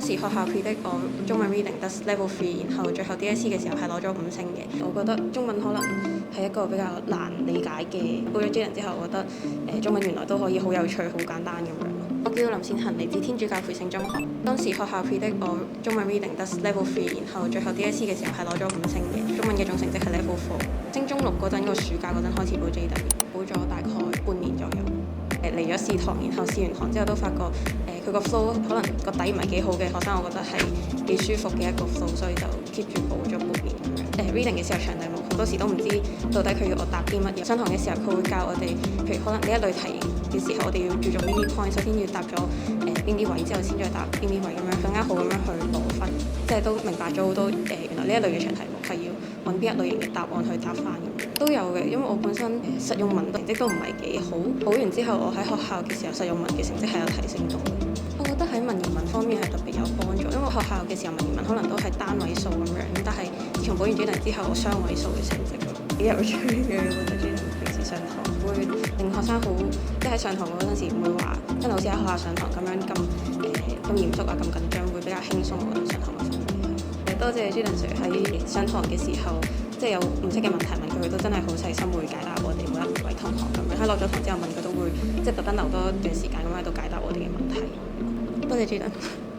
時學校 predict 我中文 reading 得 level 3，然後最後 DSE 嘅時候係攞咗5星嘅。我覺得中文可能係一個比較難理解嘅。報咗 Jalen 之後，我覺得中文原來都可以好有趣、好簡單咁樣。我叫林善恒，嚟自天主教培聖中學。當時學校 predict 我中文 reading 得 level 3，然後最後 DSE 嘅時候係攞咗5星嘅。中文嘅總成績係 level 4。升中6嗰陣個暑假嗰陣開始報 JW，報咗大概半年左右。嚟咗試堂，然後試完堂之後都發覺佢個 flow 可能個底唔係幾好嘅學生，我覺得係幾舒服嘅一個 flow，所以就 keep 住報咗半年咁樣。reading 嘅時候長題目好多時都唔知到底佢要我答啲乜嘢。上堂嘅時候佢會教我哋，譬如可能呢一類題嘅時候，我哋要注重邊啲 point，首先要答咗邊啲位之後先再答邊啲位咁樣，更加好咁樣去攞分。即係都明白咗好多原來呢一類嘅長題目係要揾邊一類型嘅答案去答翻咁樣。都有嘅，因為我本身實用文成績都唔係幾好，補完之後我喺學校嘅時候實用文嘅成績係有提升到嘅。我覺得喺文言文方面係特別有幫助，因為學校嘅時候文言文可能都係單位數咁樣，但係自從補完 JLEN 之後，我雙位數嘅成績幾有趣嘅。我覺得 JLEN 平時上堂會令學生好，即係喺上堂嗰陣時唔會話跟老師喺學校上堂咁樣咁嚴肅啊咁緊張，會比較輕鬆。我覺得上堂嘅氛圍多謝 JLEN Sir 喺上堂嘅時候，即係有唔識嘅問題問佢，都真係好細心會解答我哋每一位同學咁樣。喺落咗堂之後問佢都會即係特登留多段時間咁喺度解答我哋嘅問題。多謝 JLEN。